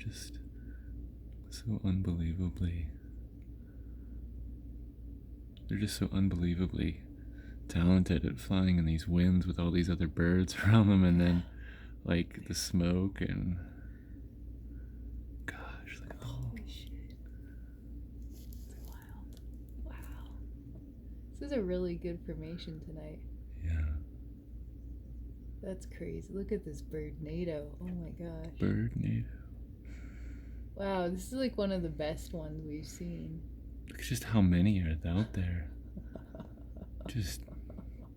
just so unbelievably, they're just so unbelievably talented at flying in these winds with all these other birds around them, and then like the smoke and gosh, look at the Holy shit. It's wild. Wow. This is a really good formation tonight. yeah, That's crazy. Look at this bird-nado. Oh my gosh. bird-nado. Wow, this is like one of the best ones we've seen. Look at just how many are out there. Just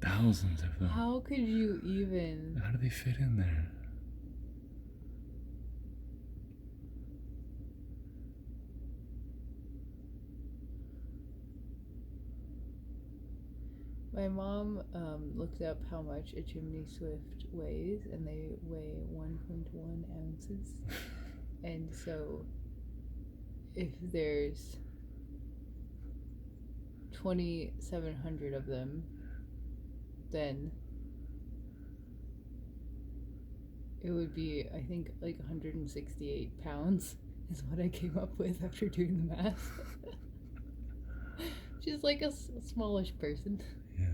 thousands of them. How could you even? How do they fit in there? My mom looked up how much a chimney swift weighs, and they weigh 1.1 ounces. And so, if there's 2,700 of them, then it would be, I think, like 168 pounds is what I came up with after doing the math. She's like a smallish person. Yeah.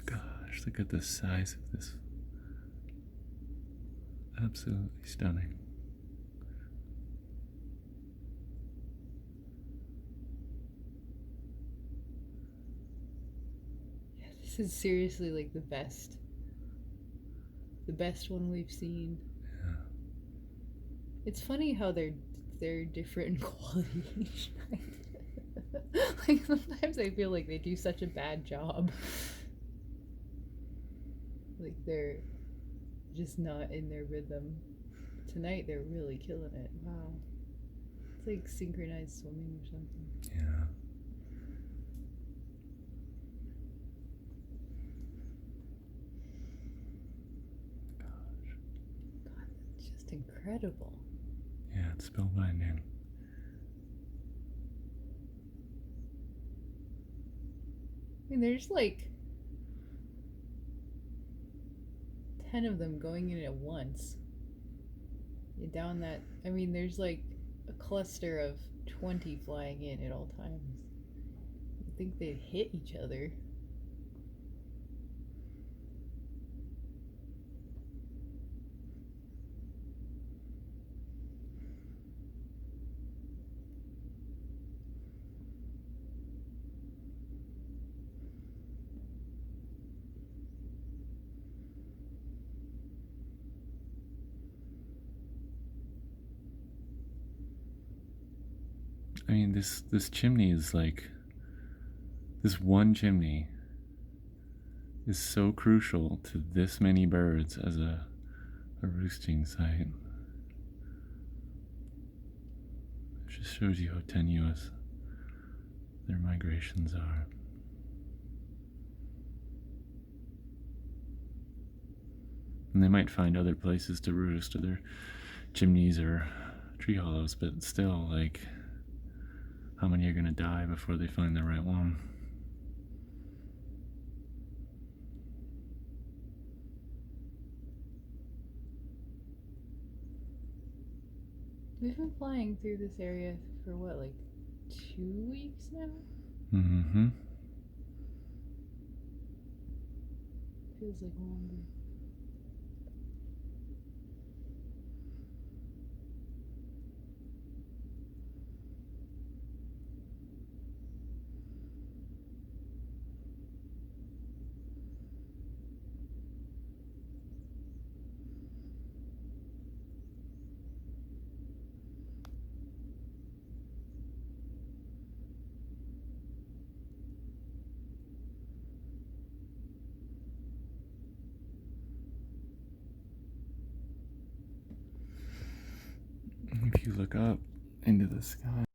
Gosh, look at the size of this. Absolutely stunning. Yeah, this is seriously like the best one we've seen. Yeah. It's funny how they're different in quality each night. Like sometimes I feel like they do such a bad job. Like they're just not in their rhythm. Tonight they're really killing it. Wow. It's like synchronized swimming or something. Yeah. God, that's just incredible. Yeah, it's spellbinding. I mean, there's like 10 of them going in at once. Down that, I mean, there's like a cluster of 20 flying in at all times. I think they'd hit each other. I mean, this chimney is like, this one chimney is so crucial to this many birds as a roosting site. It just shows you how tenuous their migrations are. And they might find other places to roost, other chimneys or tree hollows, but still, like, how many are going to die before they find the right one? We've been flying through this area for what, like 2 weeks now? Mm-hmm. Feels like longer. If you look up into the sky,